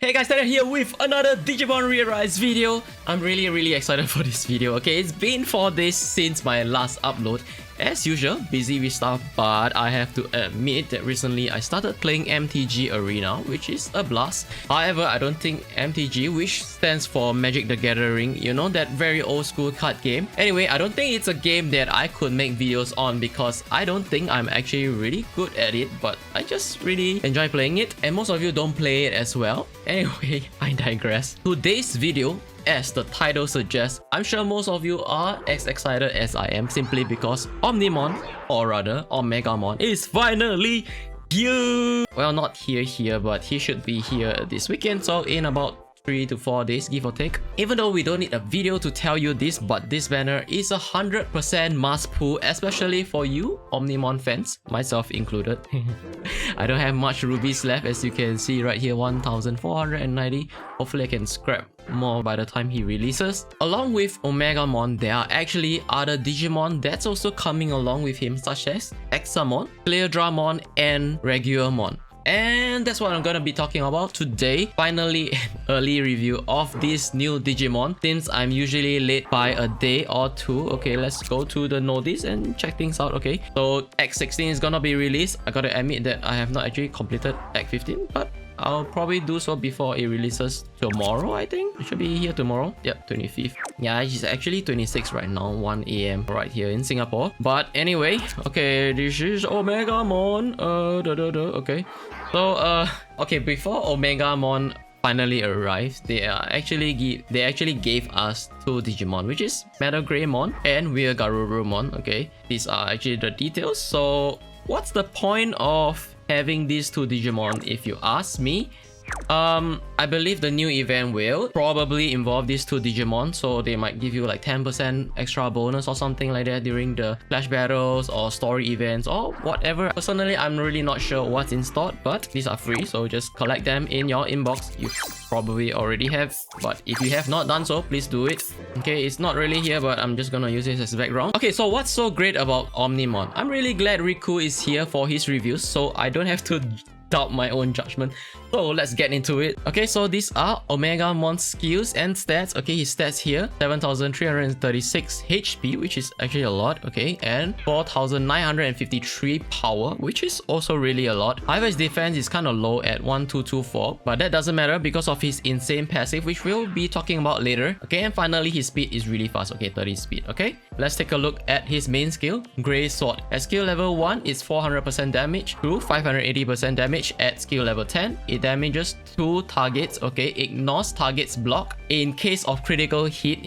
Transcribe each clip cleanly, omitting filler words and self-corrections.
Hey guys, Tanna here with another Digimon ReArise video. I'm really excited for this video. Okay, it's been 4 days since my last upload. As usual, busy with stuff, but I have to admit that recently I started playing MTG Arena, which is a blast. However, I don't think MTG, which stands for Magic the Gathering, you know, that very old school card game. Anyway, I don't think it's a game that I could make videos on because I don't think I'm actually really good at it, but I just really enjoy playing it, and most of you don't play it as well. Anyway, I digress. Today's video, as the title suggests, I'm sure most of you are as excited as I am simply because Omnimon, or rather Omegamon, is finally here! Well, not here, but he should be here this weekend, so in about 3 to 4 days, give or take. Even though we don't need a video to tell you this, but this banner is 100% must pull, especially for you Omnimon fans, myself included. I don't have much rubies left, as you can see right here, 1490. Hopefully I can scrap more by the time he releases. Along with Omegamon, there are actually other Digimon that's also coming along with him, such as Examon, Slayerdramon, and Raguelmon. And that's what I'm gonna be talking about today. Finally, an early review of this new Digimon, since I'm usually late by a day or two. Okay, let's go to the notice and check things out. Okay, so Act 16 is gonna be released. I gotta admit that I have not actually completed Act 15, but I'll probably do so before it releases tomorrow. I think it should be here tomorrow. Yep, 25th. Yeah, it's actually 26 right now, 1 AM right here in Singapore. But anyway, okay, this is Omegamon. Okay, so okay, before Omegamon finally arrived, they actually gave us 2 Digimon, which is Raguelmon and Raguelmon. Okay, these are actually the details. So what's the point of having these 2 Digimon, if you ask me? I believe the new event will probably involve these 2 Digimon, so they might give you like 10% extra bonus or something like that during the flash battles or story events or whatever. Personally, I'm really not sure what's in stock, but these are free, so just collect them in your inbox. You probably already have, but if you have not done so, please do it. Okay, it's not really here, but I'm just gonna use it as background. Okay, so what's so great about Omnimon? I'm really glad Riku is here for his reviews, so I don't have to doubt my own judgment. So let's get into it. Okay, so these are Omegamon's skills and stats. Okay, his stats here, 7336 HP, which is actually a lot. Okay, and 4953 power, which is also really a lot. However, his defense is kind of low at 1224, but that doesn't matter because of his insane passive, which we'll be talking about later. Okay, and finally his speed is really fast. Okay, 30 speed. Okay, let's take a look at his main skill, Grey Sword. At skill level 1, it's 400% damage to 580% damage. At skill level 10, it damages 2 targets. Okay, ignores target's block. In case of critical hit,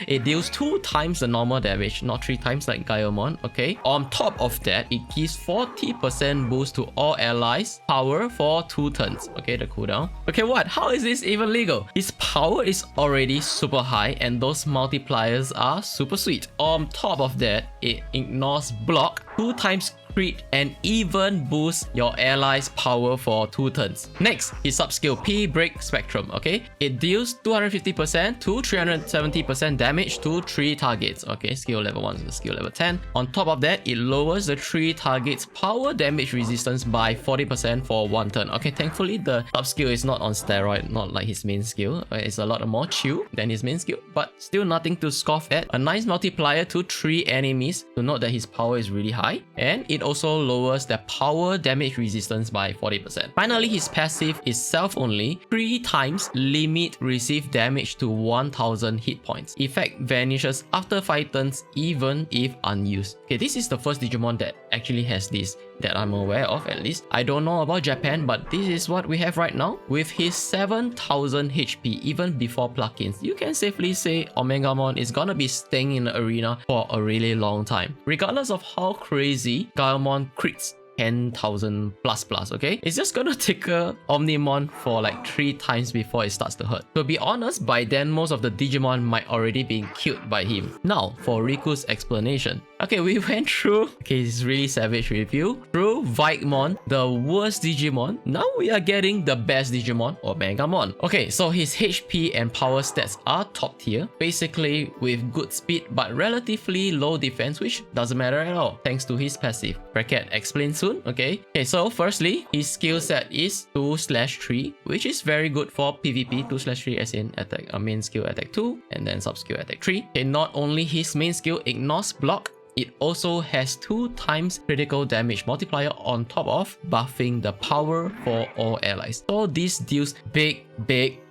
it deals 2 times the normal damage, not 3 times like Raguelmon. Okay, on top of that, it gives 40% boost to all allies power for 2 turns. Okay, the cooldown. Okay, what? How is this even legal? His power is already super high, and those multipliers are super sweet. On top of that, it ignores block 2 times crit and even boosts your allies' power for 2 turns. Next, his sub-skill P Break Spectrum. Okay, it deals 250% to 370% damage to 3 targets. Okay, skill level 1 to skill level 10. On top of that, it lowers the 3 targets' power damage resistance by 40% for 1 turn. Okay, thankfully the sub-skill is not on steroid, not like his main skill. It's a lot more chill than his main skill, but still nothing to scoff at. A nice multiplier to 3 enemies to note that his power is really high, and it also lowers their power damage resistance by 40%. Finally, his passive is self-only, 3 times limit receive damage to 1000 hit points. Effect vanishes after 5 turns even if unused. Okay, this is the first Digimon that actually has this, that I'm aware of at least. I don't know about Japan, but this is what we have right now. With his 7000 HP even before plugins, you can safely say Omegamon is gonna be staying in the arena for a really long time. Regardless of how crazy Raguelmon crits 10,000 plus, okay? It's just gonna take a Omnimon for like 3 times before it starts to hurt. To be honest, by then most of the Digimon might already be killed by him. Now, for Riku's explanation. Okay, we went through, okay, it's really savage review, through Raguelmon, the worst Digimon. Now we are getting the best Digimon, Omegamon. Okay, so his HP and power stats are top tier, basically with good speed but relatively low defense, which doesn't matter at all, thanks to his passive. Bracket explain soon, okay? Okay, so firstly, his skill set is 2/3, which is very good for PvP. 2/3 as in attack, main skill attack 2, and then sub skill attack 3. Okay, not only his main skill ignores block, it also has 2 times critical damage multiplier on top of buffing the power for all allies. So this deals big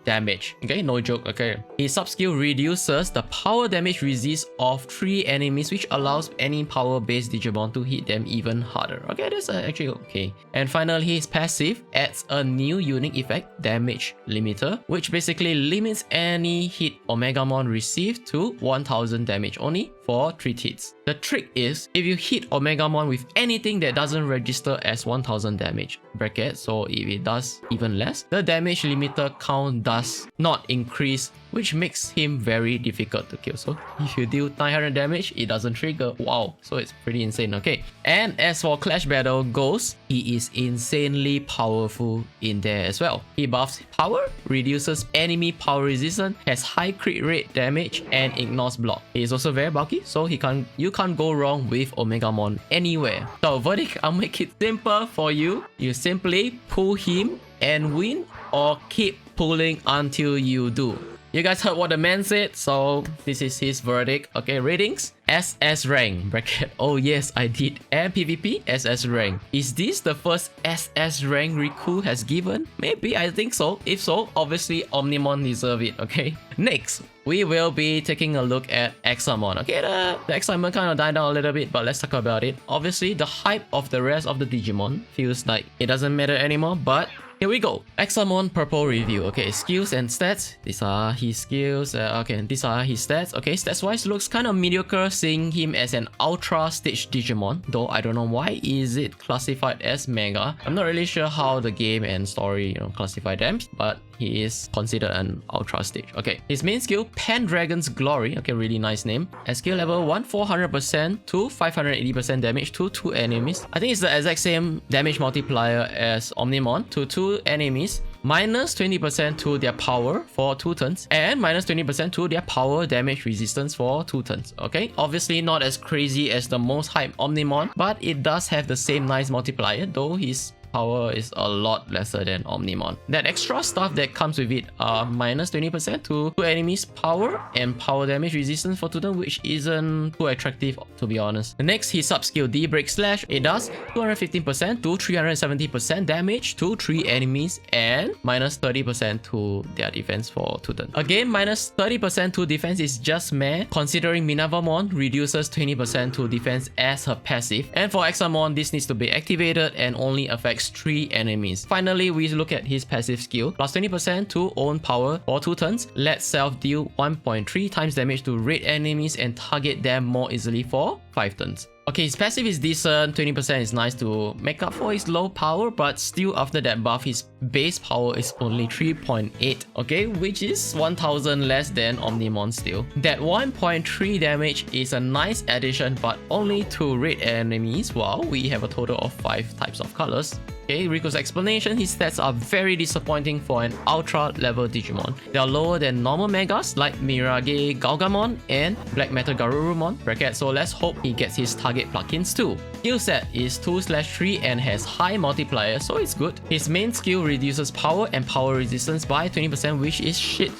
damage. Okay, no joke. Okay, his sub skill reduces the power damage resist of 3 enemies, which allows any power based Digimon to hit them even harder. Okay, that's actually okay. And finally, his passive adds a new unique effect, damage limiter, which basically limits any hit Omegamon receive to 1000 damage only for 3 hits. The trick is, if you hit Omegamon with anything that doesn't register as 1000 damage, bracket, so if it does even less, the damage limiter count does not increase, which makes him very difficult to kill. So if you deal 900 damage, it doesn't trigger. Wow, so it's pretty insane. Okay, and as for Clash Battle goes, he is insanely powerful in there as well. He buffs power, reduces enemy power resistance, has high crit rate damage, and ignores block. He is also very bulky, so you can't go wrong with Omegamon anywhere. So verdict, I'll make it simple for you. You simply pull him and win, or keep pulling until you do. You guys heard what the man said, so this is his verdict. Okay, ratings: SS rank, bracket, oh yes I did, and PvP SS rank. Is this the first SS rank Riku has given? Maybe, I think so. If so, obviously Omnimon deserve it. Okay, next we will be taking a look at Examon. Okay, the excitement kind of died down a little bit, but let's talk about it. Obviously, the hype of the rest of the Digimon feels like it doesn't matter anymore, but here we go. Examon purple review. Okay, skills and stats. These are his skills. Okay, these are his stats. Okay, stats wise looks kind of mediocre, seeing him as an ultra stage Digimon, though I don't know why is it classified as mega. I'm not really sure how the game and story, classify them, but he is considered an ultra stage. Okay, his main skill, Pendragon's Glory. Okay, really nice name. At skill level 1, 400% to 580% damage to 2 enemies. I think it's the exact same damage multiplier as Omnimon to 2 enemies. Minus 20% to their power for 2 turns, and minus 20% to their power damage resistance for 2 turns. Okay, obviously not as crazy as the most hyped Omnimon, but it does have the same nice multiplier, though his power is a lot lesser than Omnimon. That extra stuff that comes with it are minus 20% to 2 enemies power and power damage resistance for 2 turns, which isn't too attractive to be honest. The next, his sub skill D-Break Slash. It does 215% to 370% damage to 3 enemies and minus 30% to their defense for 2 turns. Again, minus 30% to defense is just meh, considering Minervamon reduces 20% to defense as her passive, and for Examon this needs to be activated and only affects 3 enemies. Finally, we look at his passive skill, plus 20% to own power for 2 turns, let self deal 1.3 times damage to raid enemies and target them more easily for 5 turns. Okay, his passive is decent, 20% is nice to make up for his low power, but still after that buff, his base power is only 3.8, okay, which is 1000 less than Omnimon still. That 1.3 damage is a nice addition, but only to raid enemies, while we have a total of 5 types of colors. Okay, Riku's explanation, his stats are very disappointing for an ultra level Digimon. They are lower than normal megas like Raguelmon and Black Metal Garurumon, bracket, so let's hope he gets his target plugins too. Skill set is 2/3 and has high multiplier, so it's good. His main skill reduces power and power resistance by 20%, which is shit,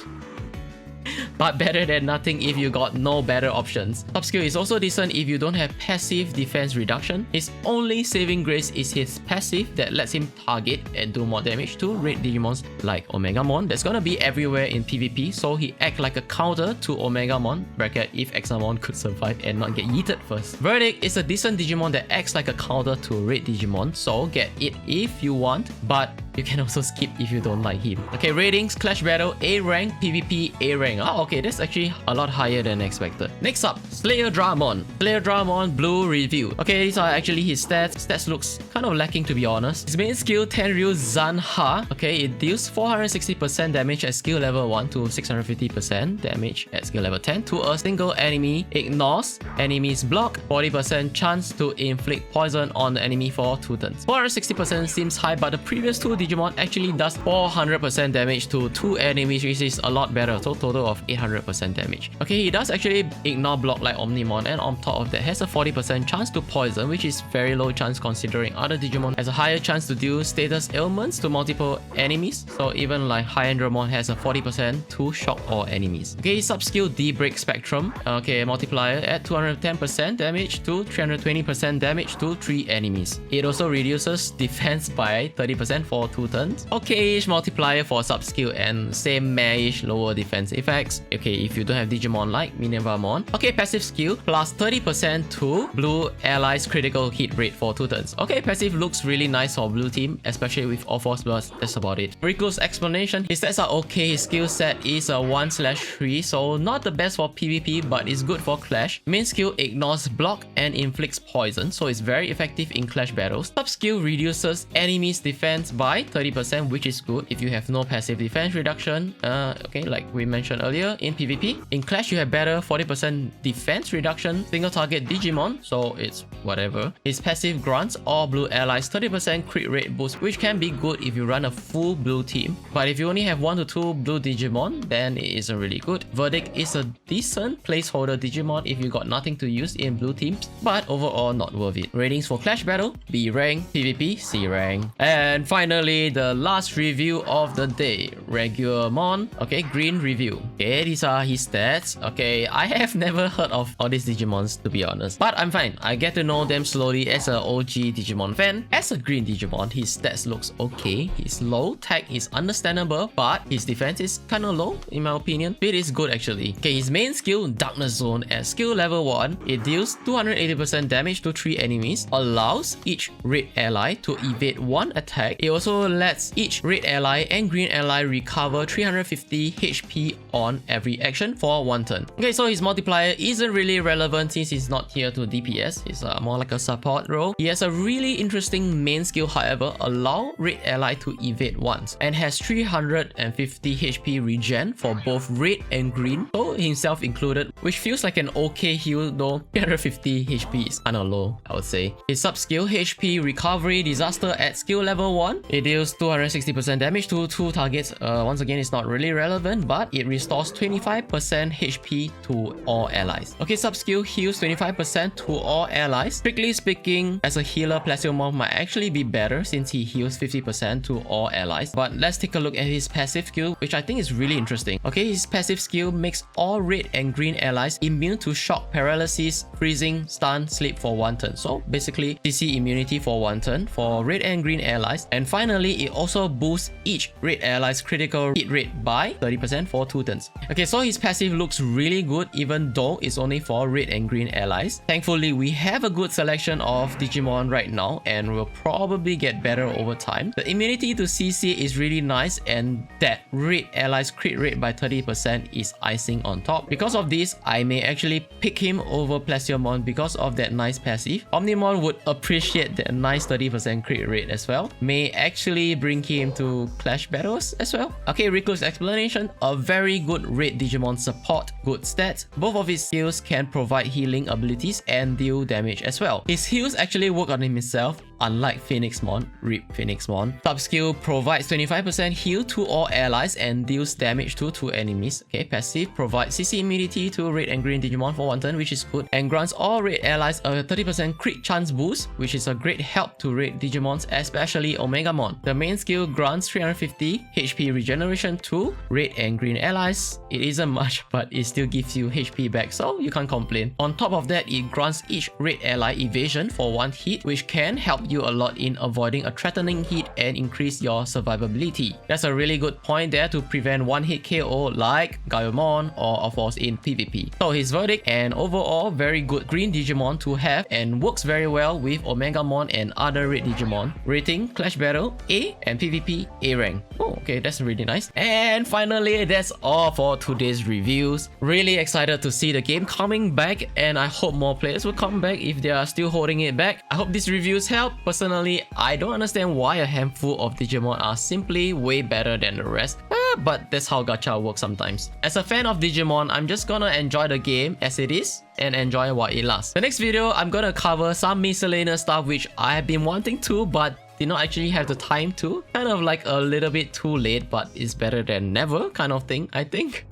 but better than nothing if you got no better options. Top skill is also decent if you don't have passive defense reduction. His only saving grace is his passive that lets him target and do more damage to raid Digimons like Omegamon that's gonna be everywhere in PvP, so he acts like a counter to Omegamon, bracket, if Examon could survive and not get yeeted first. Verdict is a decent Digimon that acts like a counter to raid Digimon, so get it if you want, but you can also skip if you don't like him. Okay, ratings, Clash Battle, A rank, PvP, A rank. Oh, okay, that's actually a lot higher than expected. Next up, Slayerdramon. Slayerdramon Blue Review. Okay, these are actually his stats. Stats looks kind of lacking, to be honest. His main skill, Tenryu Zanha. Okay, it deals 460% damage at skill level 1 to 650% damage at skill level 10 to a single enemy. Ignores enemy's block. 40% chance to inflict poison on the enemy for 2 turns. 460% seems high, but the previous 2 Digimon actually does 400% damage to 2 enemies, which is a lot better. So total of 800% damage. Okay, he does actually ignore block like Omnimon, and on top of that has a 40% chance to poison, which is very low chance considering other Digimon has a higher chance to deal status ailments to multiple enemies. So even like High-End has a 40% to shock all enemies. Okay, sub-skill D-Break Spectrum. Okay, multiplier at 210% damage to 320% damage to 3 enemies. It also reduces defense by 30% for 2 turns. Okay-ish multiplier for sub-skill and same meh-ish lower defense effects. Okay, if you don't have Digimon like Minervamon. Okay, passive skill plus 30% to blue allies critical hit rate for 2 turns. Okay, passive looks really nice for blue team, especially with all 4 spells. That's about it. Riku's explanation. His stats are okay. His skill set is a 1/3, so not the best for PvP, but it's good for Clash. Main skill ignores block and inflicts poison, so it's very effective in Clash battles. Sub skill reduces enemies defense by 30%, which is good if you have no passive defense reduction. Okay, like we mentioned earlier in PvP. In Clash you have better 40% defense reduction, single target Digimon, so it's whatever. His passive grants all blue allies 30% crit rate boost, which can be good if you run a full blue team, but if you only have 1 to 2 blue Digimon, then it isn't really good. Verdict is a decent placeholder Digimon if you got nothing to use in blue teams, but overall not worth it. Ratings for Clash Battle, B rank, PvP, C rank. And finally, the last review of the day, Raguelmon. Okay, green review. Okay, these are his stats. Okay, I have never heard of all these Digimons, to be honest, but I'm fine. I get to know them slowly as an OG Digimon fan. As a green Digimon, his stats looks okay. His low tech is understandable, but his defense is kinda low in my opinion. It is good actually. Okay, his main skill, Darkness Zone, at skill level 1, it deals 280% damage to 3 enemies, allows each red ally to evade 1 attack. It also lets each red ally and green ally recover 350 HP on every action for 1 turn. Okay, so his multiplier isn't really relevant since he's not here to DPS. It's more like a support role. He has a really interesting main skill, however, allow red ally to evade once, and has 350 HP regen for both red and green, so himself included, which feels like an okay heal though. 350 HP is kinda low, I would say. His sub skill, HP Recovery Disaster at skill level 1, it deals 260% damage to 2 targets. Once again, it's not really relevant, but it restores 25% HP to all allies. Okay, sub skill heals 25% to all allies. Strictly speaking, as a healer, Plesiomon might actually be better since he heals 50% to all allies. But let's take a look at his passive skill, which I think is really interesting. Okay, his passive skill makes all red and green allies immune to shock, paralysis, freezing, stun, sleep for 1 turn. So basically CC immunity for 1 turn for red and green allies. And finally, it also boosts each red ally's critical hit rate by 30% for 2 turns. Okay, so his passive looks really good even though it's only for red and green allies. Thankfully, we have a good selection of Digimon right now and will probably get better over time. The immunity to CC is really nice, and that red allies crit rate by 30% is icing on top. Because of this, I may actually pick him over Plesiomon because of that nice passive. Omnimon would appreciate that nice 30% crit rate as well. May actually bring him to Clash battles as well. Okay, Riku's explanation, a very good red Digimon support, good stats. Both of his skills can provide healing abilities and deal damage as well. His heals actually work on himself, unlike Phoenixmon, RIP Phoenixmon. Sub skill provides 25% heal to all allies and deals damage to 2 enemies. Okay, passive provides CC immunity to red and green Digimon for 1 turn, which is good, and grants all red allies a 30% crit chance boost, which is a great help to red Digimons, especially Omegamon. The main skill grants 350 HP regeneration to red and green allies. It isn't much, but it still gives you HP back, so you can't complain. On top of that, it grants each red ally evasion for 1 hit, which can help you a lot in avoiding a threatening hit and increase your survivability. That's a really good point there to prevent one-hit KO like Raguelmon or of course in PvP. So his verdict, and overall very good green Digimon to have and works very well with Omegamon and other red Digimon. Rating Clash Battle A and PvP A rank. Oh, okay, that's really nice. And finally, that's all for today's reviews. Really excited to see the game coming back, and I hope more players will come back if they are still holding it back. I hope these reviews help. Personally, I don't understand why a handful of Digimon are simply way better than the rest. But that's how gacha works sometimes. As a fan of Digimon, I'm just gonna enjoy the game as it is and enjoy while it lasts. The next video, I'm gonna cover some miscellaneous stuff which I have been wanting to but did not actually have the time to. Kind of like a little bit too late, but it's better than never kind of thing, I think.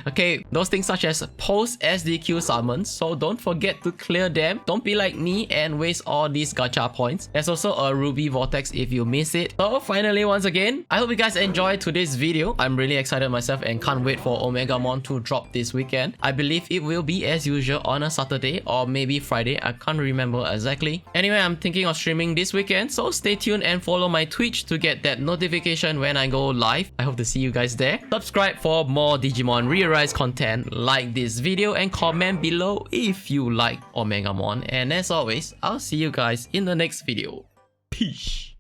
Okay, those things such as post SDQ summons, so don't forget to clear them. Don't be like me and waste all these gacha points. There's also a Ruby Vortex if you miss it. So finally, once again, I hope you guys enjoyed today's video. I'm really excited myself and can't wait for Omegamon to drop this weekend. I believe it will be as usual on a Saturday or maybe Friday. I can't remember exactly. Anyway, I'm thinking of streaming this weekend, so stay tuned and follow my Twitch to get that notification when I go live. I hope to see you guys there. Subscribe for more Digimon ReArise content, like this video and comment below if you like Omegamon, and as always, I'll see you guys in the next video. Peace.